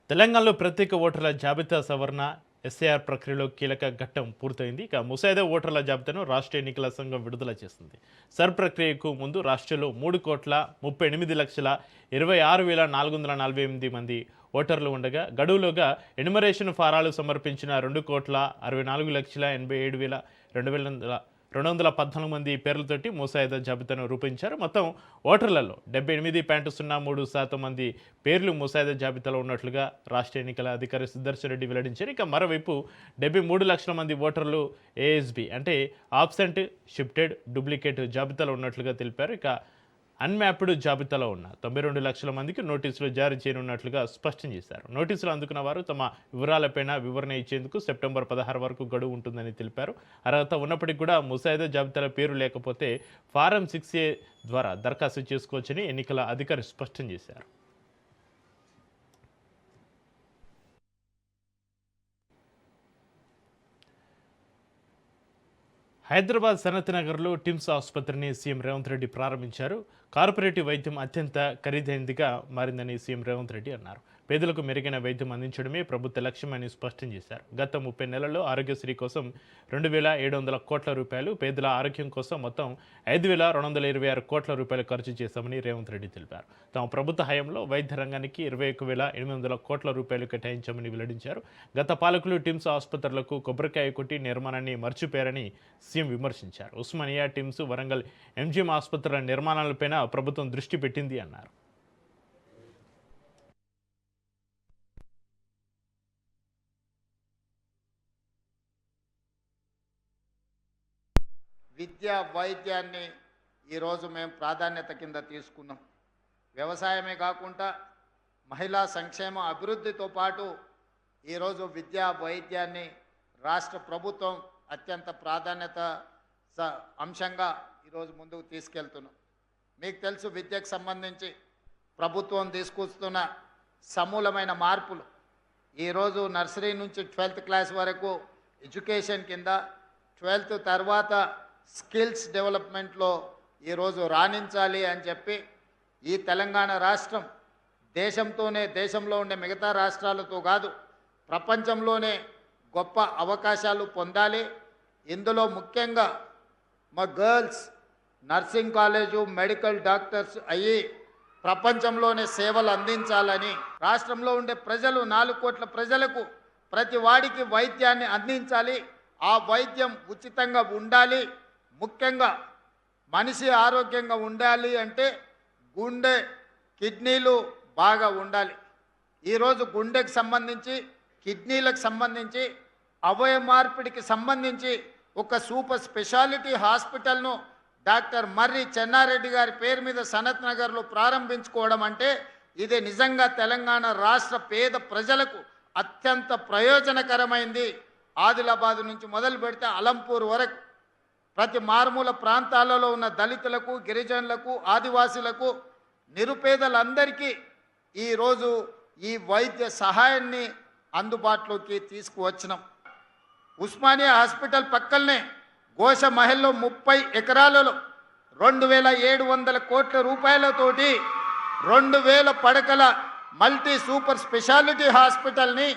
తెలంగాణలో ప్రత్యేక ఓటర్ల జాబితా సవరణ ఎస్ఐఆర్ ప్రక్రియలో కీలక ఘట్టం పూర్తయింది. ఇక ముసాయిదా ఓటర్ల జాబితాను రాష్ట్ర ఎన్నికల సంఘం విడుదల చేస్తుంది. సర్ ప్రక్రియకు ముందు రాష్ట్రంలో 3,38,26,448 మంది ఓటర్లు ఉండగా గడువులోగా ఎన్యుమరేషన్ ఫారాలు సమర్పించిన 2,64,87,214 మంది పేర్లతోటి ముసాయిదా జాబితాను రూపొందించారు. మొత్తం ఓటర్లలో 78.03% మంది పేర్లు ముసాయిదా జాబితాలో ఉన్నట్లుగా రాష్ట్ర ఎన్నికల అధికారి సుదర్శన్ రెడ్డి వెల్లడించారు. ఇక మరోవైపు 73 లక్షల మంది ఓటర్లు ఏఎస్బి అంటే ఆబ్సెంట్, షిఫ్టెడ్, డూప్లికేట్ జాబితాలో ఉన్నట్లుగా తెలిపారు. ఇక అన్మ్యాప్డ్ జాబితాలో ఉన్న 92 లక్షల మందికి నోటీసులు జారీ చేయనున్నట్లుగా స్పష్టం చేశారు. నోటీసులు అందుకున్న వారు తమ వివరాలపైన వివరణ ఇచ్చేందుకు సెప్టెంబర్ 16 వరకు గడువు ఉంటుందని తెలిపారు. అర్హత ఉన్నప్పటికీ కూడా ముసాయిదా జాబితాలో పేరు లేకపోతే ఫారం 6A ద్వారా దరఖాస్తు చేసుకోవచ్చని ఎన్నికల అధికారి స్పష్టం చేశారు. హైదరాబాద్ సనత్ నగర్లో టిమ్స్ ఆసుపత్రిని సీఎం రేవంత్ రెడ్డి ప్రారంభించారు. కార్పొరేటివ్ వైద్యం అత్యంత ఖరీదైనదిగా మారిందని సీఎం రేవంత్ రెడ్డి అన్నారు. పేదలకు మెరుగైన వైద్యం అందించడమే ప్రభుత్వ లక్ష్యమని స్పష్టం చేశారు. గత 30 నెలల్లో ఆరోగ్యశ్రీ కోసం 2,700 కోట్ల రూపాయలు, పేదల ఆరోగ్యం కోసం మొత్తం 5,226 కోట్ల రూపాయలు ఖర్చు చేశామని రేవంత్ రెడ్డి తెలిపారు. తమ ప్రభుత్వ హయాంలో వైద్య రంగానికి 21,800 కోట్ల రూపాయలు కేటాయించామని వెల్లడించారు. గత పాలకులు టిమ్స్ ఆసుపత్రులకు కొబ్బరికాయ కొట్టి నిర్మాణాన్ని మర్చిపోయారని సీఎం విమర్శించారు. ఉస్మానియా, టిమ్స్, వరంగల్ ఎంజీఎం ఆసుపత్రుల నిర్మాణాలపైన ప్రభుత్వం దృష్టి పెట్టింది అన్నారు. విద్య, వైద్యాన్ని ఈరోజు మేము ప్రాధాన్యత కింద తీసుకున్నాం. వ్యవసాయమే కాకుండా మహిళా సంక్షేమ అభివృద్ధితో పాటు ఈరోజు విద్యా, వైద్యాన్ని రాష్ట్ర ప్రభుత్వం అత్యంత ప్రాధాన్యత అంశంగా ఈరోజు ముందుకు తీసుకెళ్తున్నాం. మీకు తెలుసు, విద్యకు సంబంధించి ప్రభుత్వం తీసుకొస్తున్న సమూలమైన మార్పులు. ఈరోజు నర్సరీ నుంచి 12th క్లాస్ వరకు ఎడ్యుకేషన్ కింద, 12th తర్వాత స్కిల్స్ డెవలప్మెంట్లో ఈరోజు రాణించాలి అని చెప్పి ఈ తెలంగాణ రాష్ట్రం దేశంలో ఉండే మిగతా రాష్ట్రాలతో కాదు, ప్రపంచంలోనే గొప్ప అవకాశాలు పొందాలి. ఇందులో ముఖ్యంగా మా girls nursing college, medical doctors అయ్యి ప్రపంచంలోనే సేవలు అందించాలని, రాష్ట్రంలో ఉండే ప్రజలు 4 కోట్ల ప్రజలకు ప్రతి వాడికి వైద్యాన్ని అందించాలి. ఆ వైద్యం ఉచితంగా ఉండాలి. ముఖ్యంగా మనిషి ఆరోగ్యంగా ఉండాలి అంటే గుండె, కిడ్నీలు బాగా ఉండాలి. ఈరోజు గుండెకు సంబంధించి, కిడ్నీలకు సంబంధించి, అవయవ మార్పిడికి సంబంధించి ఒక సూపర్ స్పెషాలిటీ హాస్పిటల్ను డాక్టర్ మర్రి చెన్నారెడ్డి గారి పేరు మీద సనత్ నగర్లో ప్రారంభించుకోవడం అంటే ఇది నిజంగా తెలంగాణ రాష్ట్ర పేద ప్రజలకు అత్యంత ప్రయోజనకరమైంది. ఆదిలాబాద్ నుంచి మొదలు పెడితే అలంపూర్ వరకు ప్రతి మారుమూల ప్రాంతాలలో ఉన్న దళితులకు, గిరిజనులకు, ఆదివాసులకు, నిరుపేదలందరికీ ఈరోజు ఈ వైద్య సహాయాన్ని అందుబాటులోకి తీసుకువచ్చినాం. ఉస్మానియా హాస్పిటల్ పక్కనే ఘోష మహల్లో 30 ఎకరాలలో 2,700 కోట్ల రూపాయలతోటి 2,000 పడకల మల్టీ సూపర్ స్పెషాలిటీ హాస్పిటల్ని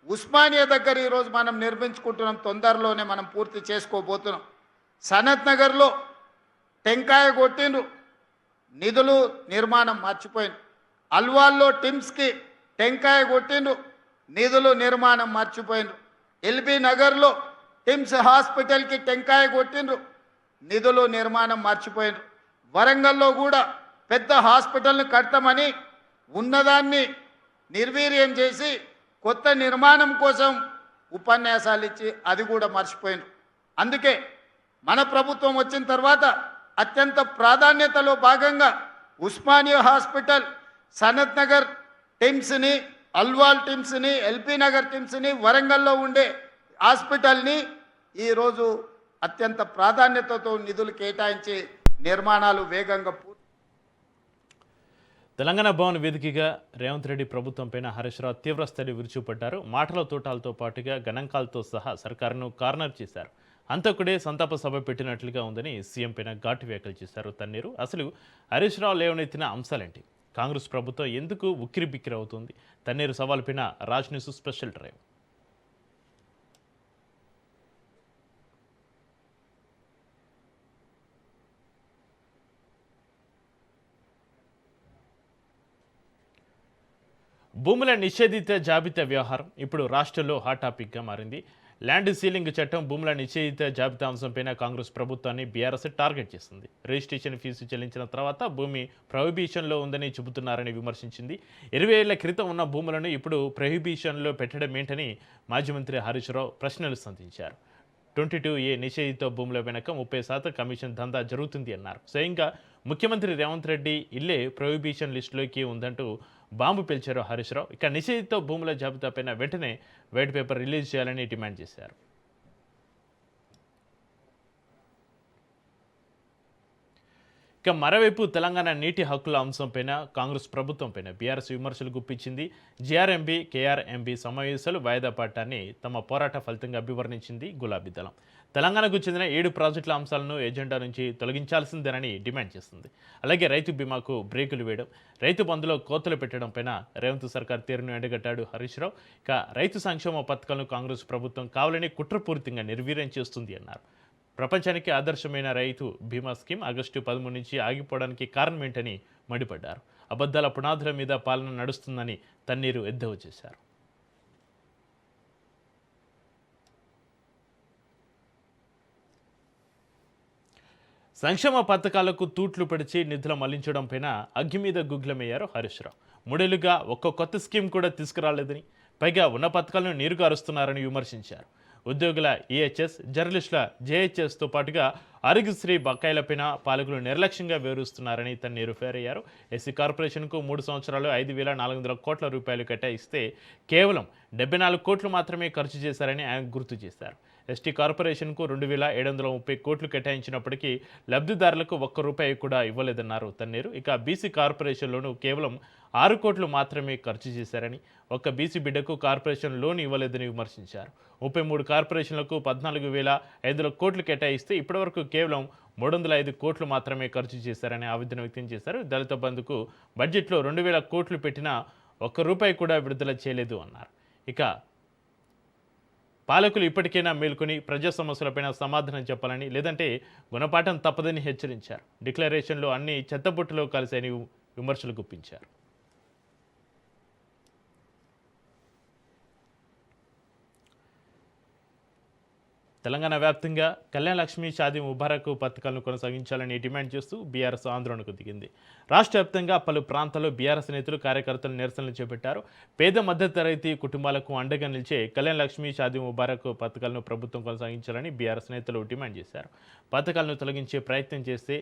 ఉస్మానియా దగ్గర ఈరోజు మనం నిర్మించుకుంటున్నాం. తొందరలోనే మనం పూర్తి చేసుకోబోతున్నాం. సనత్ నగర్లో టెంకాయ కొట్టిండ్రు, నిధులు నిర్మాణం మర్చిపోయింది. అల్వాల్లో టిమ్స్కి టెంకాయ కొట్టిండ్రు, నిధులు నిర్మాణం మర్చిపోయిండ్రు. ఎల్బీ నగర్లో టిమ్స్ హాస్పిటల్కి టెంకాయ కొట్టిండ్రు, నిధులు నిర్మాణం మర్చిపోయిండ్రు. వరంగల్లో కూడా పెద్ద హాస్పిటల్ని కడతామని ఉన్నదాన్ని నిర్వీర్యం చేసి కొత్త నిర్మాణం కోసం ఉపన్యాసాలు ఇచ్చి అది కూడా మర్చిపోయిండ్రు. అందుకే మన ప్రభుత్వం వచ్చిన తర్వాత అత్యంత ప్రాధాన్యతలో భాగంగా ఉస్మానియా హాస్పిటల్, సనత్ నగర్ టిమ్స్ని, అల్వాల్ టిమ్స్ని, ఎల్బీ నగర్ టిమ్స్ని, వరంగల్లో ఉండే హాస్పిటల్ని ఈరోజు అత్యంత ప్రాధాన్యతతో నిధులు కేటాయించి నిర్మాణాలు వేగంగా తెలంగాణ భవన్ వేదికగా రేవంత్ రెడ్డి ప్రభుత్వంపైన హరీష్ రావు తీవ్రస్థాయి విరుచుపడ్డారు. మాటల తోటాలతో పాటుగా గణాంకాలతో సహా సర్కారును కార్నర్ చేశారు. అంతకుడే సంతాప సభ పెట్టినట్లుగా ఉందని సీఎం పైన ఘాటు వ్యాఖ్యలు చేశారు తన్నీరు. అసలు హరీష్ రావు లేవనెత్తిన అంశాలేంటి? కాంగ్రెస్ ప్రభుత్వం ఎందుకు ఉక్కిరిబిక్కిరి అవుతుంది? తన్నీరు సవాల్పైన రాజ్ న్యూస్ స్పెషల్ డ్రైవ్. భూముల నిషేధిత జాబితా వ్యవహారం ఇప్పుడు రాష్ట్రంలో హాట్ టాపిక్గా మారింది. ల్యాండ్ సీలింగ్ చట్టం భూముల నిషేధిత జాబితా అంశంపైన కాంగ్రెస్ ప్రభుత్వాన్ని బీఆర్ఎస్ టార్గెట్ చేసింది. రిజిస్ట్రేషన్ ఫీజు చెల్లించిన తర్వాత భూమి ప్రొహిబిషన్లో ఉందని చెబుతున్నారని విమర్శించింది. 20 ఏళ్ల క్రితం ఉన్న భూములను ఇప్పుడు ప్రొహిబిషన్లో పెట్టడం ఏంటని మాజీ మంత్రి హరీష్ రావు ప్రశ్నలు సంధించారు. 22A నిషేధిత భూముల వెనక 30% కమిషన్ దందా జరుగుతుంది అన్నారు. స్వయంగా ముఖ్యమంత్రి రేవంత్ రెడ్డి ఇల్లే ప్రొహిబిషన్ లిస్టులోకి ఉందంటూ బాంబు పేల్చారు హరీష్ రావు. ఇక నిషేధిత భూముల జాబితాపైన వెంటనే వైట్ పేపర్ రిలీజ్ చేయాలని డిమాండ్ చేశారు. ఇక మరోవైపు తెలంగాణ నీటి హక్కుల అంశంపైన కాంగ్రెస్ ప్రభుత్వంపైన బీఆర్ఎస్ విమర్శలు గుప్పించింది. జీఆర్ఎంబీ, కేఆర్ఎంబీ సమావేశాలు వాయిదా పడటాన్ని తమ పోరాట ఫలితంగా అభివర్ణించింది గులాబీ దళం. తెలంగాణకు చెందిన 7 ప్రాజెక్టుల అంశాలను ఎజెండా నుంచి తొలగించాల్సిందేనని డిమాండ్ చేస్తుంది. అలాగే రైతు బీమాకు బ్రేకులు వేయడం, రైతు బంధులో కోతలు పెట్టడం పైన రేవంత్ సర్కార్ తీరును ఎండగట్టాడు హరీష్ రావు. ఇక రైతు సంక్షేమ పథకాలను కాంగ్రెస్ ప్రభుత్వం కావాలని కుట్రపూరితంగా నిర్వీర్యం చేస్తుంది అన్నారు. ప్రపంచానికి ఆదర్శమైన రైతు బీమా స్కీమ్ ఆగస్టు 13 నుంచి ఆగిపోవడానికి కారణమేంటని మండిపడ్డారు. అబద్ధాల పునాదుల మీద పాలన నడుస్తుందని తన్నీరు ఎద్దేవా చేశారు. సంక్షేమ పథకాలకు తూట్లు పడిచి నిధులు మళ్లించడం పైన అగ్గి మీద గుగ్లమయ్యారు హరీష్ రావు. 3 ఏళ్లుగా ఒక్క కొత్త స్కీమ్ కూడా తీసుకురాలేదని, పైగా ఉన్న పథకాలను నీరుగారుస్తున్నారని విమర్శించారు. ఉద్యోగుల ఈహెచ్ఎస్, జర్నలిస్టుల జేహెచ్ఎస్తో పాటుగా ఆరోగ్యశ్రీ బకాయిలపైన పాలకులు నిర్లక్ష్యంగా వివరిస్తున్నారని తన్నీరు ఫేరయ్యారు. ఎస్సీ కార్పొరేషన్కు 3 సంవత్సరాలు 5,400 కోట్ల రూపాయలు కేటాయిస్తే కేవలం 74 కోట్లు మాత్రమే ఖర్చు చేశారని ఆయన గుర్తు చేశారు. ఎస్టీ కార్పొరేషన్కు 2,730 కోట్లు కేటాయించినప్పటికీ లబ్ధిదారులకు 1 రూపాయి కూడా ఇవ్వలేదన్నారు తన్నీరు. ఇక బీసీ కార్పొరేషన్లోనూ కేవలం 6 కోట్లు మాత్రమే ఖర్చు చేశారని, ఒక్క బీసీ బిడ్డకు కార్పొరేషన్ లోన్ ఇవ్వలేదని విమర్శించారు. 33 కార్పొరేషన్లకు 14,500 కోట్లు కేటాయిస్తే ఇప్పటివరకు కేవలం 305 కోట్లు మాత్రమే ఖర్చు చేశారని ఆవేదన వ్యక్తం చేశారు. దళిత బంధుకు బడ్జెట్లో 2,000 కోట్లు పెట్టినా 1 రూపాయి కూడా విడుదల చేయలేదు అన్నారు. ఇక పాలకులు ఇప్పటికైనా మేల్కొని ప్రజా సమస్యలపైన సమాధానం చెప్పాలని, లేదంటే గుణపాఠం తప్పదని హెచ్చరించారు. డిక్లరేషన్లో అన్ని చెత్తబుట్టలో కలిసాయని విమర్శలు గుప్పించారు. తెలంగాణ వ్యాప్తంగా కళ్యాణ లక్ష్మి, షాదీ ముబారక్ పథకాలను కొనసాగించాలని డిమాండ్ చేస్తూ బీఆర్ఎస్ ఆందోళనకు దిగింది. రాష్ట్ర వ్యాప్తంగా పలు ప్రాంతాల్లో బీఆర్ఎస్ నేతలు, కార్యకర్తలు నిరసనలు చేపట్టారు. పేద మధ్యతరగతి కుటుంబాలకు అండగా నిలిచే కళ్యాణ లక్ష్మి, షాదీ ముబారక్ పథకాలను ప్రభుత్వం కొనసాగించాలని బీఆర్ఎస్ నేతలు డిమాండ్ చేశారు. పథకాలను తొలగించే ప్రయత్నం చేస్తే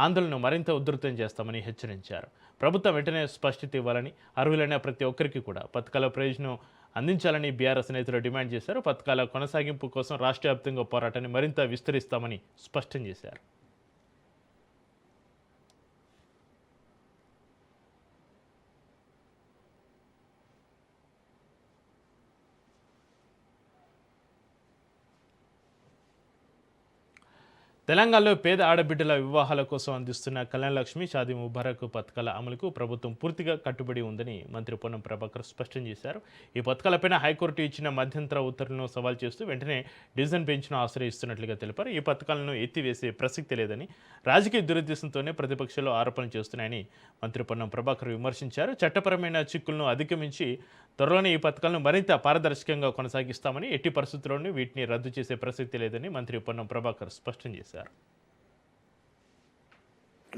ఆందోళనను మరింత ఉధృతం చేస్తామని హెచ్చరించారు. ప్రభుత్వం వెంటనే స్పష్టత ఇవ్వాలని, అర్హులైన ప్రతి ఒక్కరికి కూడా పథకాల ప్రయోజనం అందించాలని బీఆర్ఎస్ నేతలు డిమాండ్ చేశారు. పథకాల కొనసాగింపు కోసం రాష్ట్ర వ్యాప్తంగా పోరాటాన్ని మరింత విస్తరిస్తామని స్పష్టం చేశారు. తెలంగాణలో పేద ఆడబిడ్డల వివాహాల కోసం అందిస్తున్న కళ్యాణ లక్ష్మి, షాదీ ముబారక్ పథకాల అమలుకు ప్రభుత్వం పూర్తిగా కట్టుబడి ఉందని మంత్రి పొన్నం ప్రభాకర్ స్పష్టం చేశారు. ఈ పథకాలపైన హైకోర్టు ఇచ్చిన మధ్యంతర ఉత్తర్వులను సవాల్ చేస్తూ వెంటనే డివిజన్ బెంచ్ను ఆశ్రయిస్తున్నట్లుగా తెలిపారు. ఈ పథకాలను ఎత్తివేసే ప్రసక్తి లేదని, రాజకీయ దురుద్దేశంతోనే ప్రతిపక్షాలు ఆరోపణలు చేస్తున్నాయని మంత్రి పొన్నం ప్రభాకర్ విమర్శించారు. చట్టపరమైన చిక్కులను అధిగమించి త్వరలోనే ఈ పథకాలను మరింత పారదర్శకంగా కొనసాగిస్తామని, ఎట్టి పరిస్థితుల్లోనూ వీటిని రద్దు చేసే ప్రసక్తి లేదని మంత్రి పొన్నం ప్రభాకర్ స్పష్టం చేశారు.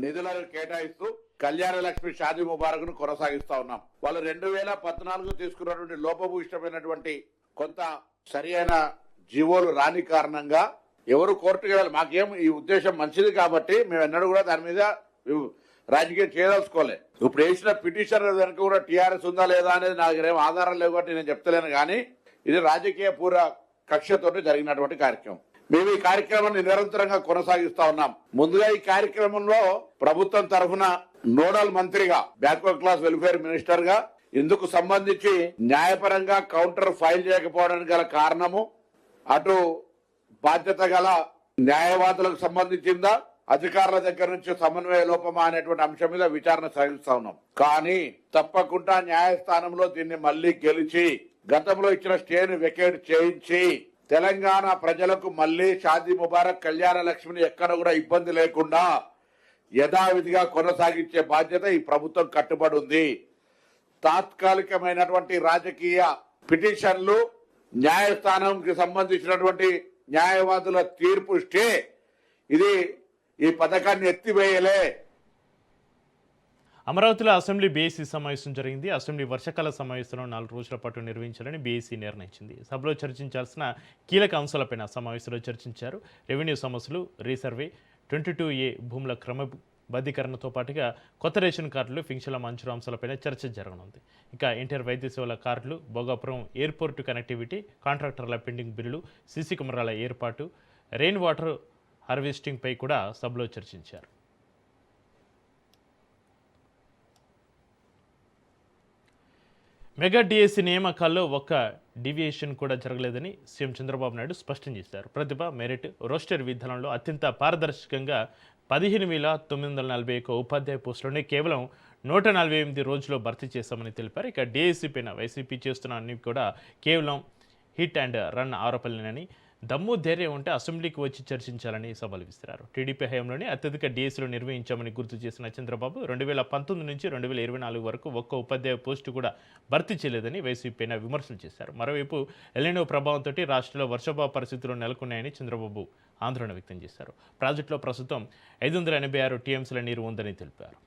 నిధులను కేటాయిస్తూ కళ్యాణ లక్ష్మి, షాదీ ముబారక్ ను కొనసాగిస్తా ఉన్నాం. వాళ్ళు 2014 తీసుకున్నటువంటి లోపభూయిష్టమైనటువంటి కొంత సరి అయిన జీవోలు రాని కారణంగా ఎవరు కోర్టుకు వెళ్ళాలి. మాకేం ఈ ఉద్దేశం మంచిది కాబట్టి మేము ఎన్నడూ కూడా దాని మీద రాజకీయం చేయదలుచుకోలే. ఇప్పుడు వేసిన పిటిషన్ వెనుక కూడా టీఆర్ఎస్ ఉందా లేదా అనేది నాకు ఏం ఆధారం లేవు కాబట్టి నేను చెప్తలేను. కానీ ఇది రాజకీయ పూర్వ కక్షతో జరిగినటువంటి కార్యక్రమం. మేము ఈ కార్యక్రమాన్ని నిరంతరంగా కొనసాగిస్తా ఉన్నాం. ముందుగా ఈ కార్యక్రమంలో ప్రభుత్వం తరఫున నోడల్ మంత్రిగా, బ్యాక్వర్డ్ క్లాస్ వెల్ఫేర్ మినిస్టర్ గా ఇందుకు సంబంధించి న్యాయపరంగా కౌంటర్ ఫైల్ చేయకపోవడానికి గల కారణము అటు బాధ్యత గల న్యాయవాదులకు సంబంధించిందా, అధికారుల దగ్గర నుంచి సమన్వయ లోపమా అనేటువంటి అంశం మీద విచారణ సాగిస్తా ఉన్నాం. కానీ తప్పకుండా న్యాయస్థానంలో దీన్ని మళ్లీ గెలిచి గతంలో ఇచ్చిన స్టేను వెకేట్ చేయించి తెలంగాణ ప్రజలకు మళ్లీ షాదీ ముబారక్ కళ్యాణ లక్ష్మిని ఎక్కడ కూడా ఇబ్బంది లేకుండా యథావిధిగా కొనసాగించే బాధ్యత ఈ ప్రభుత్వం కట్టుబడి ఉంది. తాత్కాలికమైనటువంటి రాజకీయ పిటిషన్లు, న్యాయస్థానంకి సంబంధించినటువంటి న్యాయవాదుల తీర్పు స్టే ఇది ఈ పథకాన్ని ఎత్తివేయలే. అమరావతిలో అసెంబ్లీ బీఏసీ సమావేశం జరిగింది. అసెంబ్లీ వర్షాకాల సమావేశంలో 4 రోజుల పాటు నిర్వహించాలని బీఏసీ నిర్ణయించింది. సభలో చర్చించాల్సిన కీలక అంశాలపైన సమావేశంలో చర్చించారు. రెవెన్యూ సమస్యలు, రీసర్వే, 22A భూముల క్రమబద్ధీకరణతో పాటుగా కొత్త రేషన్ కార్డులు, పింఛన్ల మంజూరు అంశాలపైన చర్చ జరగనుంది. ఇక ఎన్టీఆర్ వైద్య సేవల కార్డులు, భోగాపురం ఎయిర్పోర్టు కనెక్టివిటీ, కాంట్రాక్టర్ల పెండింగ్ బిల్లులు, సీసీ కెమెరాల ఏర్పాటు, రెయిన్ వాటర్ హార్వెస్టింగ్ పై కూడా సభలో చర్చించారు. మెగా డిఎస్సి నియామకాల్లో ఒక్క డివియేషన్ కూడా జరగలేదని సీఎం చంద్రబాబు నాయుడు స్పష్టం చేశారు. ప్రతిభ, మెరిట్, రోస్టర్ విధానంలో అత్యంత పారదర్శకంగా 15,941 ఉపాధ్యాయ పోస్టులని కేవలం 148 రోజుల్లో భర్తీ చేశామని తెలిపారు. ఇక డిఎస్సి పైన వైసీపీ చేస్తున్న అన్ని కూడా కేవలం హిట్ అండ్ రన్ ఆరోపణలేనని, దమ్ము ధైర్యం ఉంటే అసెంబ్లీకి వచ్చి చర్చించాలని సవాల్ విసిరారు. టీడీపీ హయాంలోనే అత్యధిక డిఎస్సీలు నిర్వహించామని గుర్తు చేసిన చంద్రబాబు 2019 నుంచి 2024 వరకు ఒక్క ఉపాధ్యాయ పోస్టు కూడా భర్తీ చేయలేదని వైసీపీ పైన విమర్శలు చేశారు. మరోవైపు ఎల్నినో ప్రభావంతో రాష్ట్రంలో వర్షాభావ పరిస్థితులు నెలకొన్నాయని చంద్రబాబు ఆందోళన వ్యక్తం చేశారు. ప్రాజెక్టులో ప్రస్తుతం 586 టీఎంసీల నీరు ఉందని తెలిపారు.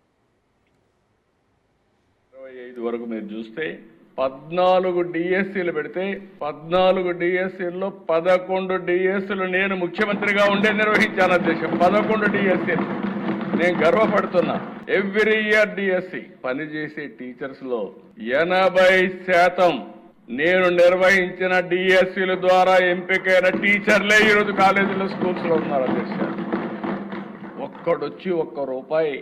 25 వరకు మీరు చూస్తే 14 డిఎస్సీలు పెడితే 14 డిఎస్సీల్లో 11 డిఎస్సీలు నేను ముఖ్యమంత్రిగా ఉండే నిర్వహించాను. అధ్యక్ష 11 డిఎస్సీలు నేను గర్వపడుతున్నా. ఎవ్రీ ఇయర్ డిఎస్సీ పనిచేసే టీచర్స్ లో 80% నేను నిర్వహించిన డిఎస్సీల ద్వారా ఎంపికైన టీచర్లే ఈరోజు కాలేజీలో స్కూల్స్ లో ఉన్నారు. అధ్యక్ష ఒక్కడొచ్చి ₹1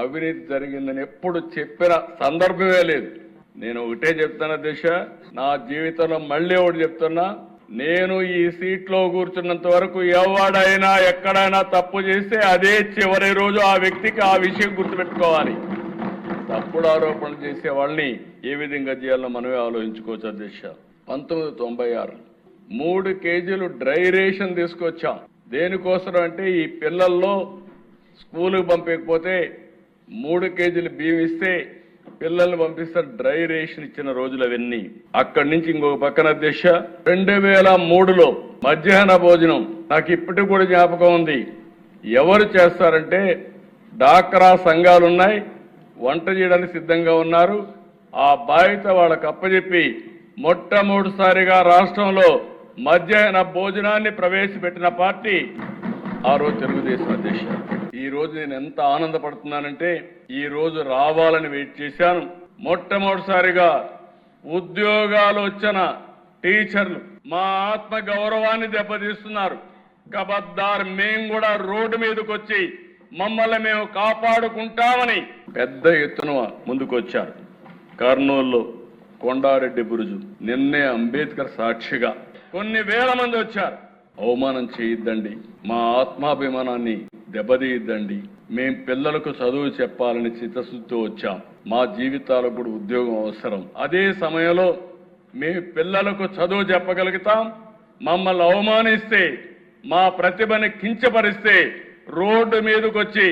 అవినీతి జరిగిందని ఎప్పుడు చెప్పిన సందర్భమే లేదు. నేను ఒకటే చెప్తాను అధ్యక్ష, నా జీవితంలో మళ్ళీ ఒకటి చెప్తున్నా, నేను ఈ సీట్లో కూర్చున్నంత వరకు ఎవడైనా ఎక్కడైనా తప్పు చేస్తే అదే చివరి రోజు ఆ వ్యక్తికి ఆ విషయం గుర్తుపెట్టుకోవాలి. తప్పుడు ఆరోపణలు చేసే వాళ్ళని ఏ విధంగా చేయాలో మనమే ఆలోచించుకోవచ్చు. అధ్యక్ష 1996 3 కేజీలు డ్రై రేషన్ తీసుకొచ్చాం. దేనికోసం అంటే ఈ పిల్లల్లో స్కూలుకు పంపకపోతే 3 కేజీలు బియ్యం ఇస్తే పిల్లల్ని పంపిస్తారు. డ్రై రేషన్ ఇచ్చిన రోజులు అవన్నీ. అక్కడి నుంచి ఇంకొక పక్కన అధ్యక్ష 2003లో మధ్యాహ్న భోజనం నాకు ఇప్పటికి కూడా జ్ఞాపకం ఉంది. ఎవరు చేస్తారంటే డాక్రా సంఘాలున్నాయి, వంట చేయడానికి సిద్ధంగా ఉన్నారు. ఆ బాధ్యత వాళ్ళకు అప్పచెప్పి మొట్టమొదటిసారిగా రాష్ట్రంలో మధ్యాహ్న భోజనాన్ని ప్రవేశపెట్టిన పార్టీ ఆ రోజు తెలుగుదేశం. అధ్యక్ష ఈ రోజు నేను ఎంత ఆనందపడుతున్నానంటే ఈ రోజు రావాలని వెయిట్ చేశాను. మొట్టమొదటిసారిగా ఉద్యోగాలు వచ్చిన టీచర్లు మా ఆత్మ గౌరవాన్ని దెబ్బతీస్తున్నారు. కబద్దార్ మేము కూడా రోడ్డు మీదకి వచ్చి మమ్మల్ని మేము కాపాడుకుంటామని పెద్ద ఎత్తున ముందుకొచ్చారు. కర్నూలులో కొండారెడ్డి బురుజు, నిన్నే అంబేద్కర్ సాక్షిగా కొన్ని వేల మంది వచ్చారు. అవమానం చేయొద్దండి, మా ఆత్మాభిమానాన్ని దెబ్బతీయద్దండి. మేం పిల్లలకు చదువు చెప్పాలని చిత్తశుద్ధితో వచ్చాం. మా జీవితాలకు కూడా ఉద్యోగం అవసరం. అదే సమయంలో మేము పిల్లలకు చదువు చెప్పగలుగుతాం. మమ్మల్ని అవమానిస్తే, మా ప్రతిభని కించపరిస్తే రోడ్డు మీదకి వచ్చి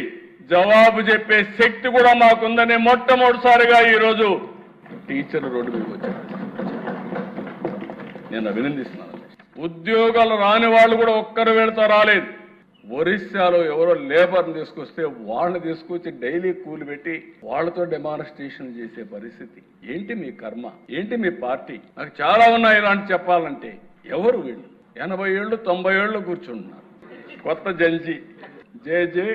జవాబు చెప్పే శక్తి కూడా మాకుందని మొట్టమొదటిసారిగా ఈరోజు టీచర్లు రోడ్డు మీదకి వచ్చారు. నేను అభినందిస్తున్నాను. ఉద్యోగాలు రాని వాళ్ళు కూడా ఒక్కరు వెళ్తా రాలేదు. ఒరిస్సాలో ఎవరో లేబర్ని తీసుకొస్తే వాళ్ళని తీసుకొచ్చి డైలీ కూలి పెట్టి వాళ్ళతో డెమాన్స్ట్రేషన్ చేసే పరిస్థితి. ఏంటి మీ కర్మ, ఏంటి మీ పార్టీ? నాకు చాలా ఉన్నాయి ఇలాంటి చెప్పాలంటే. ఎవరు వీళ్ళు? 80 ఏళ్ళు 90 ఏళ్ళు కూర్చుంటున్నారు. కొత్త జంజీ జే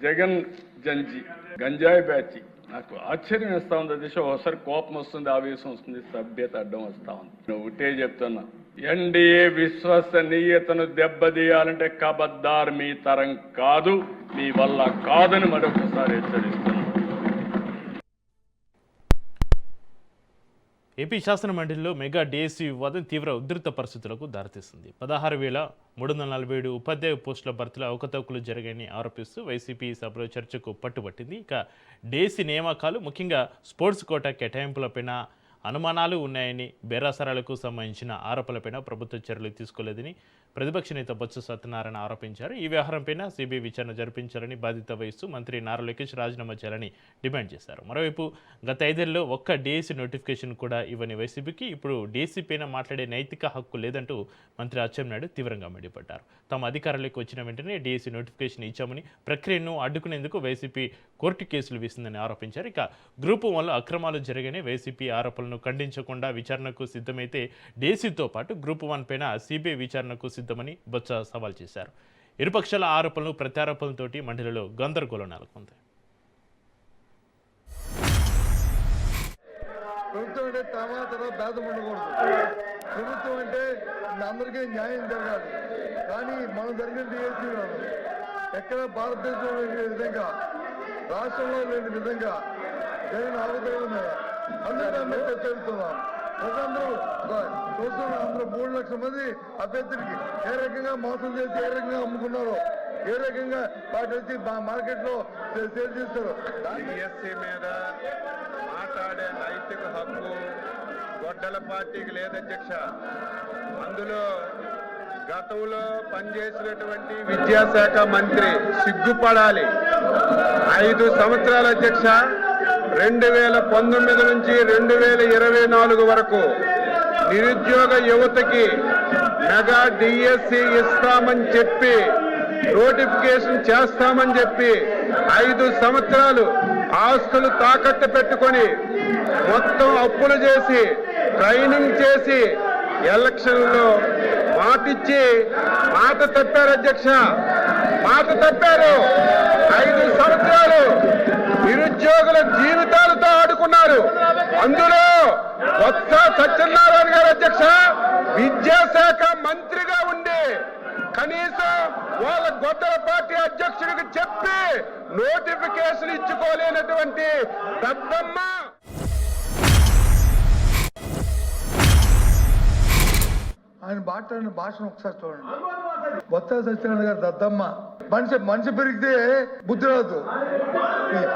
జగన్ జంజీ గంజాయి బ్యాచి. నాకు ఆశ్చర్యం వేస్తా ఉంది దిశ. ఒకసారి కోపం వస్తుంది, ఆవేశం వస్తుంది, సభ్యత అడ్డం వస్తా ఉంది. నేను ఒకటే చెప్తున్నా, ఎన్డీఏ విశ్వసనీయతను దెబ్బతీయాలంటే కబద్దార్ మీ తరం కాదు, మీ వల్ల కాదని మరొకసారి హెచ్చరిస్తున్నాను. ఏపీ శాసన మండలిలో మెగా డిఎస్సి వివాదం తీవ్ర ఉధృత పరిస్థితులకు దారితీస్తుంది. 16,347 ఉపాధ్యాయ పోస్టుల భర్తీలో అవకతవకలు జరిగాయని ఆరోపిస్తూ వైసీపీ సభలో చర్చకు పట్టుబట్టింది. ఇక డిఎస్సి నియామకాలు, ముఖ్యంగా స్పోర్ట్స్ కోటా కేటాయింపులపైన అనుమానాలు ఉన్నాయని, బేరాసరాలకు సంబంధించిన ఆరోపణలపైన ప్రభుత్వ చర్యలు తీసుకోలేదని ప్రతిపక్ష నేత బొత్స సత్యనారాయణ ఆరోపించారు. ఈ వ్యవహారంపైన సిబిఐ విచారణ జరిపించాలని బాధ్యత వహిస్తూ మంత్రి నారా లోకేష్ రాజీనామా చేయాలని డిమాండ్ చేశారు. మరోవైపు గత 5 ఏళ్లలో ఒక్క డిఎస్సి నోటిఫికేషన్ కూడా ఇవ్వని వైసీపీకి ఇప్పుడు డిఎస్సి పైన మాట్లాడే నైతిక హక్కు లేదంటూ మంత్రి అచ్చెన్నాయుడు తీవ్రంగా మండిపడ్డారు. తాము అధికారంలోకి వచ్చిన వెంటనే డిఎస్సి నోటిఫికేషన్ ఇచ్చామని, ప్రక్రియను అడ్డుకునేందుకు వైసీపీ కోర్టు కేసులు వేసిందని ఆరోపించారు. ఇక గ్రూప్ 1లో అక్రమాలు జరిగాయని వైసీపీ ఆరోపణలను ఖండించకుండా విచారణకు సిద్ధమైతే డిఎస్సితో పాటు గ్రూప్ 1 పైన సిబిఐ విచారణకు సిద్ధమని బొత్స సవాల్ చేశారు. ఇరుపక్షాల ఆరోపణలు ప్రత్యారోపణలతోటి మండలిలో గందరగోళం నెలకొంది. ప్రభుత్వం అంటే తమాతలో భేదం ఉండకూడదు. ప్రభుత్వం అంటే అందరికీ న్యాయం జరగాలి. కానీ మనం జరిగిన డిఎస్సీ ఎక్కడ భారతదేశంలో లేని విధంగా, రాష్ట్రంలో లేని విధంగా జరిగిన అవతల మీద అందరూ చర్చిస్తున్నాం. ప్రజలందరూ చూస్తున్న అందరూ 3 లక్షల మంది అభ్యర్థులకి ఏ రకంగా మోసం చేసి ఏ రకంగా అమ్ముకున్నారో, ఏ రకంగా వాటి వచ్చి మార్కెట్లో సేల్ చేస్తారు. డిఎస్సీ మీద మాట్లాడే నైతిక హక్కు గొడ్డల పార్టీకి లేదు అధ్యక్ష. అందులో గతంలో పనిచేసినటువంటి విద్యాశాఖ మంత్రి సిగ్గుపడాలి. 5 సంవత్సరాల అధ్యక్ష, 2019 నుంచి 2024 వరకు నిరుద్యోగ యువతకి మెగా డిఎస్సి ఇస్తామని చెప్పి, నోటిఫికేషన్ చేస్తామని చెప్పి 5 సంవత్సరాలు ఆస్తులు తాకట్టు పెట్టుకొని మొత్తం అప్పులు చేసి ట్రైనింగ్ చేసి ఎలక్షన్లో మాటిచ్చి మాట తప్పారు అధ్యక్ష. మాట తప్పారు. 5 సంవత్సరాలు నిరుద్యోగుల జీవితాలతో ఆడుకున్నారు. అందులో బొత్స సత్యనారాయణ గారు అధ్యక్ష విద్యాశాఖ మంత్రిగా ఉండి కనీసం వాళ్ళ గొడ్డల పార్టీ అధ్యక్షుడికి చెప్పి నోటిఫికేషన్ ఇచ్చుకోలేనటువంటి దద్దమ్మ. ఆయన మాట్లాడిన భాషను ఒకసారి చూడండి. బొత్స సత్యనారాయణ గారు దద్దమ్మ. మనిషి పెరిగితే బుద్ధి రాదు.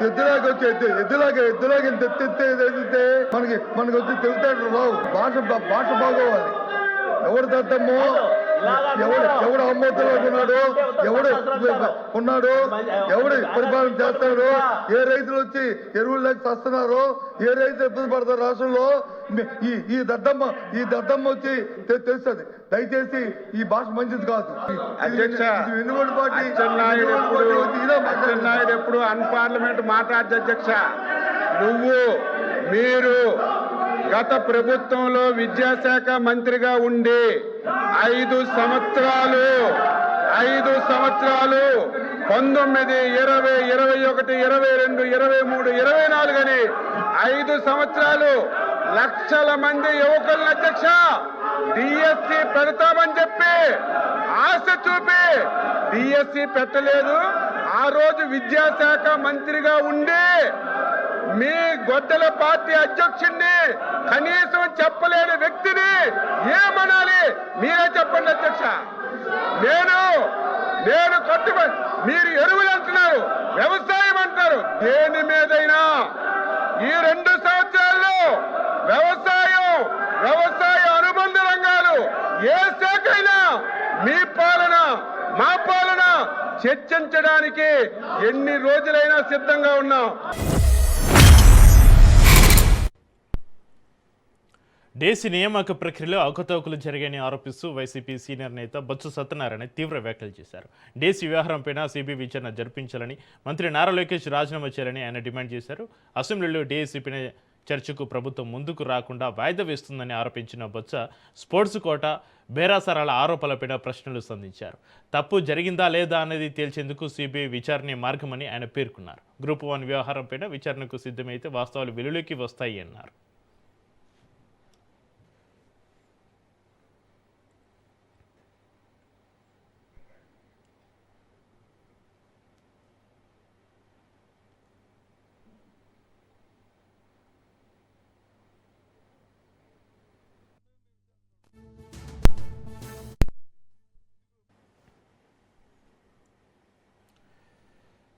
ఎద్దులాగా వచ్చి ఎద్దులాగా తెత్తే మనకి వచ్చి తెలుతాడు రావు. భాష బాగోవాలి. ఎవడు దద్దమ్మో, ఎవడు అమ్మోతులో ఉన్నాడు, ఎవడు పరిపాలన చేస్తాడు, ఏ రైతులు వచ్చి ఎరువులు లేక వస్తున్నారు, ఏ రైతులు ఇబ్బంది పడతారు రాష్ట్రంలో, ఈ దద్దమ్మ వచ్చి తెలుస్తుంది. దయచేసి ఈ భాష మంచిది కాదు అధ్యక్ష. వెన్నుబడి పార్టీ అచ్చెన్నాయుడు ఎప్పుడు అన్పార్లమెంట్ మాట్లాడదు అధ్యక్ష. మీరు గత ప్రభుత్వంలో విద్యాశాఖ మంత్రిగా ఉండి 5 సంవత్సరాలు 19, 20, 21, 22, 23, 24 అని 5 సంవత్సరాలు లక్షల మంది యువకులను అధ్యక్ష డిఎస్సి పెడతామని చెప్పి ఆశ చూపి డిఎస్సి పెట్టలేదు. ఆ రోజు విద్యాశాఖ మంత్రిగా ఉండి మీ గొడ్డల పార్టీ అధ్యక్షుడిని కనీసం చెప్పలేని వ్యక్తిని ఏమనాలి మీరే చెప్పండి అధ్యక్ష. నేను కట్టుబడి, మీరు ఎరువులు అంటున్నారు, వ్యవసాయం అంటున్నారు. దేని మీదైనా ఈ 2 సంవత్సరాల్లో వ్యవసాయ అనుబంధ రంగాలు ఏ శాఖ అయినా మీ పాలన మా పాలన చర్చించడానికి ఎన్ని రోజులైనా సిద్ధంగా ఉన్నాం. డిఎస్సి నియామక ప్రక్రియలో అవకతవకలు జరిగాయని ఆరోపిస్తూ వైసీపీ సీనియర్ నేత బొత్స సత్యనారాయణ తీవ్ర వ్యాఖ్యలు చేశారు. డిఎస్సి వ్యవహారంపైన సిబిఐ విచారణ జరిపించాలని, మంత్రి నారా లోకేష్ రాజీనామా చేయాలని ఆయన డిమాండ్ చేశారు. అసెంబ్లీలో డిఎస్సిపైన చర్చకు ప్రభుత్వం ముందుకు రాకుండా వాయిదా వేస్తుందని ఆరోపించిన బొత్స స్పోర్ట్స్ కోట, బేరాసరాల ఆరోపణలపైన ప్రశ్నలు సంధించారు. తప్పు జరిగిందా లేదా అనేది తేల్చేందుకు సిబిఐ విచారణే మార్గమని ఆయన పేర్కొన్నారు. గ్రూప్ 1 వ్యవహారంపైన విచారణకు సిద్ధమైతే వాస్తవాలు వెలుగులోకి వస్తాయి అన్నారు.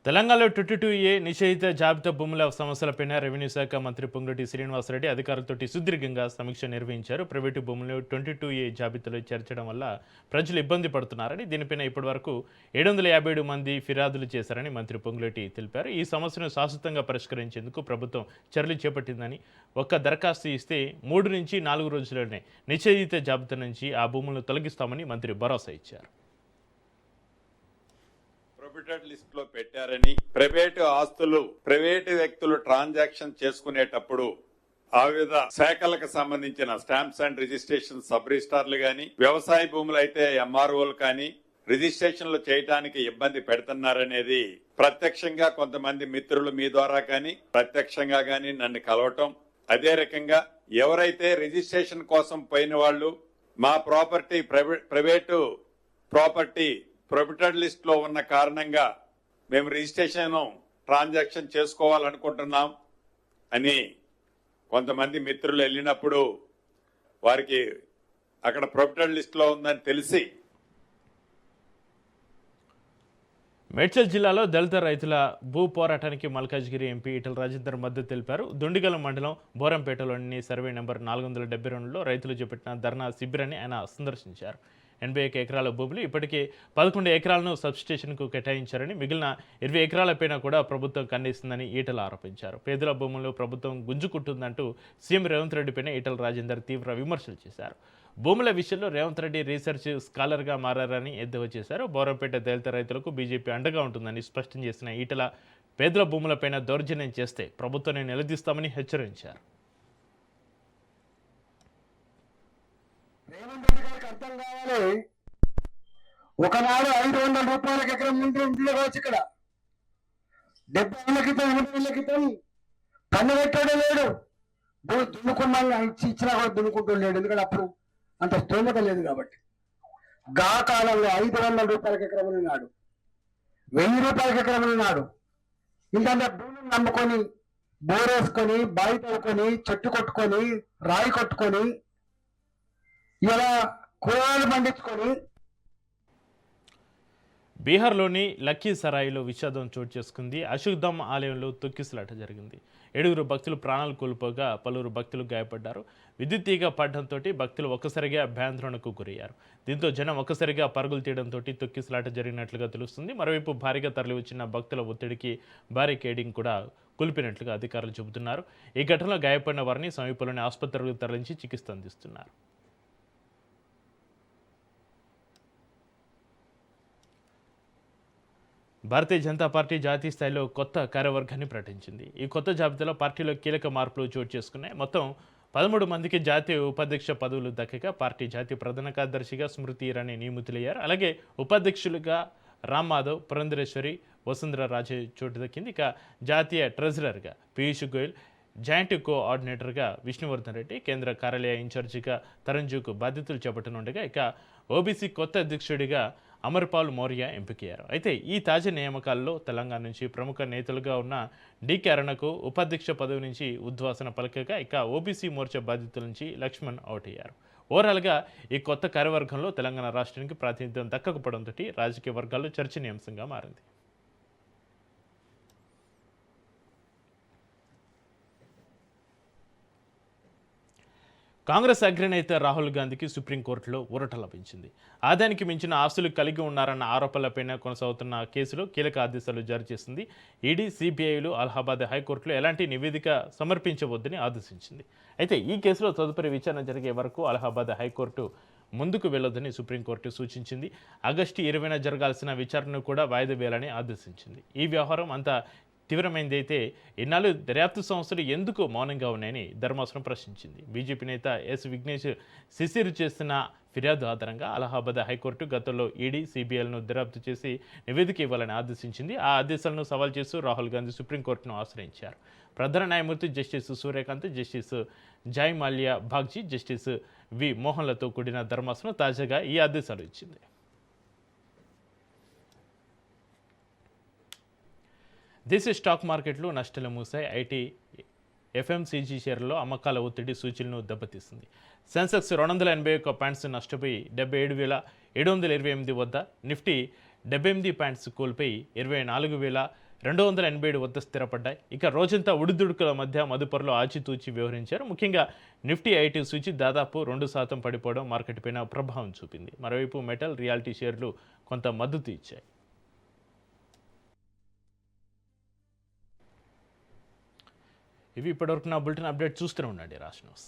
తెలంగాణలో 22A నిషేధిత జాబితా భూముల సమస్యలపైన రెవెన్యూ శాఖ మంత్రి పొంగులేటి శ్రీనివాసరెడ్డి అధికారులతో సుదీర్ఘంగా సమీక్ష నిర్వహించారు. ప్రైవేటు భూములను 22A జాబితాలో చేర్చడం వల్ల ప్రజలు ఇబ్బంది పడుతున్నారని, దీనిపైన ఇప్పటివరకు 757 మంది ఫిర్యాదులు చేశారని మంత్రి పొంగులేటి తెలిపారు. ఈ సమస్యను శాశ్వతంగా పరిష్కరించేందుకు ప్రభుత్వం చర్యలు చేపట్టిందని, ఒక్క దరఖాస్తు ఇస్తే 3 నుంచి 4 రోజుల్లోనే నిషేధిత జాబితా నుంచి ఆ భూములను తొలగిస్తామని మంత్రి భరోసా ఇచ్చారు. ప్రొహిబిటెడ్ లిస్ట్ లో పెట్టారని, ప్రైవేటు ఆస్తులు ప్రైవేటు వ్యక్తులు ట్రాన్సాక్షన్ చేసుకునేటప్పుడు ఆ వివిధ శాఖలకు సంబంధించిన స్టాంప్స్ అండ్ రిజిస్ట్రేషన్ సబ్ రిజిస్ట్రార్లు గాని, వ్యవసాయ భూములు అయితే ఎంఆర్ఓలు కానీ రిజిస్ట్రేషన్లు చేయడానికి ఇబ్బంది పెడుతున్నారనేది ప్రత్యక్షంగా కొంతమంది మిత్రులు మీ ద్వారా కానీ ప్రత్యక్షంగా కానీ నన్ను కలవటం, అదే రకంగా ఎవరైతే రిజిస్ట్రేషన్ కోసం పోయిన వాళ్ళు మా property private property prohibited list లో ఉన్న కారణంగా మేము రిజిస్ట్రేషన్ ట్రాన్సాక్షన్ చేసుకోవాలనుకుంటున్నాం అని కొంతమంది మిత్రులు వెళ్ళినప్పుడు వారికి అక్కడ ప్రొహిబిటెడ్ లిస్ట్ లో ఉందని తెలిసి మేడ్చల్ జిల్లాలో దళిత రైతుల భూ పోరాటానికి మల్కాజ్గిరి ఎంపీ ఈటల రాజేందర్ మద్దతు తెలిపారు. దుండిగల మండలం బోరంపేటలోని సర్వే నెంబర్ 472లో రైతులు చేపట్టిన ధర్నా శిబిరాన్ని ఆయన సందర్శించారు. 81 ఎకరాల భూములు ఇప్పటికే 11 ఎకరాలను సబ్స్టేషన్కు కేటాయించారని, మిగిలిన 20 ఎకరాలపైన కూడా ప్రభుత్వం కన్నేస్తుందని ఈటల ఆరోపించారు. పేదల భూములను ప్రభుత్వం గుంజుకుంటుందంటూ సీఎం రేవంత్ రెడ్డిపైన ఈటల రాజేందర్ తీవ్ర విమర్శలు చేశారు. భూముల విషయంలో రేవంత్ రెడ్డి రీసెర్చ్ స్కాలర్గా మారారని ఎద్దేవా చేశారు. బోరంపేట దళిత రైతులకు బీజేపీ అండగా ఉంటుందని స్పష్టం చేసిన ఈటల పేదల భూములపైన దౌర్జన్యం చేస్తే ప్రభుత్వాన్ని నిలదీస్తామని హెచ్చరించారు. అర్థం కావాలి. ఒకనాడు 500 రూపాయలకి ఎకరం ముందు ఉండవచ్చు. ఇక్కడ 70 ఏళ్ల క్రితం 80 ఏళ్ల క్రితం పన్ను పెట్టాడే లేడు. దున్నుకున్నా ఇచ్చినా కూడా దున్నుకుంటూ లేడు. ఎందుకంటే అప్పుడు అంత స్తోమత లేదు కాబట్టి. గా కాలంలో 500 రూపాయలకి ఎకరం ఉన్నాడు, 1000 రూపాయలకి ఎకరం ఉన్నాడు. ఇంతంత భూమిని నమ్ముకొని బోరేసుకొని బావి తవ్వుకొని చెట్టు కొట్టుకొని రాయి కొట్టుకొని ఇలా కూరగాయలు పండించుకొని. బీహార్లోని లక్కీసరాయిలో విషాదం చోటు చేసుకుంది. అశుద్ధం ఆలయంలో తొక్కిసలాట జరిగింది. 7 భక్తులు ప్రాణాలు కోల్పోగా పలువురు భక్తులు గాయపడ్డారు. విద్యుత్ తీగ పడడంతో భక్తులు ఒక్కసారిగా భయాందోళనకు గురయ్యారు. దీంతో జనం ఒక్కసారిగా పరుగులు తీయడంతో తొక్కిసలాట జరిగినట్లుగా తెలుస్తుంది. మరోవైపు భారీగా తరలివచ్చిన భక్తుల ఒత్తిడికి బారికేడింగ్ కూడా కూల్పినట్లుగా అధికారులు చెబుతున్నారు. ఈ ఘటనలో గాయపడిన వారిని సమీపంలోని ఆసుపత్రులకు తరలించి చికిత్స అందిస్తున్నారు. భారతీయ జనతా పార్టీ జాతీయ స్థాయిలో కొత్త కార్యవర్గాన్ని ప్రకటించింది. ఈ కొత్త జాబితాలో పార్టీలో కీలక మార్పులు చోటు చేసుకున్నాయి. మొత్తం 13 మందికి జాతీయ ఉపాధ్యక్ష పదవులు దక్కగా పార్టీ జాతీయ ప్రధాన కార్యదర్శిగా స్మృతి ఇరానీ నియమితులయ్యారు. అలాగే ఉపాధ్యక్షులుగా రామ్ మాధవ్, పురంధరేశ్వరి, వసుంధర రాజే చోటు దక్కింది. ఇక జాతీయ ట్రెజరర్గా పీయూష్ గోయల్, జాయింట్ కోఆర్డినేటర్గా విష్ణువర్ధన్ రెడ్డి, కేంద్ర కార్యాలయ ఇన్ఛార్జిగా తరంజుకు బాధ్యతలు చేపట్టనుండగా ఇక ఓబీసీ కొత్త అధ్యక్షుడిగా అమర్పాల్ మౌర్య ఎంపికయ్యారు. అయితే ఈ తాజా నియామకాల్లో తెలంగాణ నుంచి ప్రముఖ నేతలుగా ఉన్న డీకే అరుణకు ఉపాధ్యక్ష పదవి నుంచి ఉద్వాసన పలకగా ఇక ఓబీసీ మోర్చా బాధ్యతల నుంచి లక్ష్మణ్ అవుట్ అయ్యారు. ఓవరాల్గా ఈ కొత్త కార్యవర్గంలో తెలంగాణ రాష్ట్రానికి ప్రాతినిధ్యం దక్కకపోవడంతో రాజకీయ వర్గాల్లో చర్చనీయాంశంగా మారింది. కాంగ్రెస్ అగ్రనేత రాహుల్ గాంధీకి సుప్రీంకోర్టులో ఊరట లభించింది. ఆదాయానికి మించిన ఆస్తులు కలిగి ఉన్నారన్న ఆరోపణలపైన కొనసాగుతున్న కేసులో కీలక ఆదేశాలు జారీ చేసింది. ఈడీ, సిబిఐలు అలహాబాద్ హైకోర్టులో ఎలాంటి నివేదిక సమర్పించవద్దని ఆదేశించింది. అయితే ఈ కేసులో తదుపరి విచారణ జరిగే వరకు అలహాబాద్ హైకోర్టు ముందుకు వెళ్లొద్దని సుప్రీంకోర్టు సూచించింది. ఆగస్టు 20న జరగాల్సిన విచారణను కూడా వాయిదా వేయాలని ఆదేశించింది. ఈ వ్యవహారం అంతా తీవ్రమైందైతే ఇన్నాళ్ళు దర్యాప్తు సంస్థలు ఎందుకు మౌనంగా ఉన్నాయని ధర్మాసనం ప్రశ్నించింది. బీజేపీ నేత ఎస్ విఘ్నేష్ శిశిర్ చేసిన ఫిర్యాదు ఆధారంగా అలహాబాద్ హైకోర్టు గతంలో ఈడీ, సిబిఐలను దర్యాప్తు చేసి నివేదిక ఇవ్వాలని ఆదేశించింది. ఆ ఆదేశాలను సవాల్ చేస్తూ రాహుల్ గాంధీ సుప్రీంకోర్టును ఆశ్రయించారు. ప్రధాన న్యాయమూర్తి జస్టిస్ సూర్యకాంత్, జస్టిస్ జై మాల్యా బాగ్జీ, జస్టిస్ వి మోహన్లతో కూడిన ధర్మాసనం తాజాగా ఈ ఆదేశాలు ఇచ్చింది. దేశీయ స్టాక్ మార్కెట్లు నష్టాలు మూసాయి. ఐటీ, ఎఫ్ఎంసీజీ షేర్లలో అమ్మకాల ఒత్తిడి సూచీలను దెబ్బతీస్తుంది. సెన్సెక్స్ 281 పాయింట్స్ నష్టపోయి 77,728 వద్ద, నిఫ్టీ 78 పాయింట్స్ కోల్పోయి 24,000 287 వద్ద స్థిరపడ్డాయి. ఇక రోజంతా ఉడిదుడుకుల మధ్య మదుపర్లు ఆచితూచి వ్యవహరించారు. ముఖ్యంగా నిఫ్టీ ఐటీ సూచి దాదాపు 2% పడిపోవడం మార్కెట్ పైన ప్రభావం చూపింది. మరోవైపు మెటల్, రియాలిటీ షేర్లు కొంత మద్దతు ఇచ్చాయి. ఇవి ఇప్పటివరకు నా బులెటిన్ అప్డేట్ చూస్తూనే ఉండండి రాజ్ న్యూస్.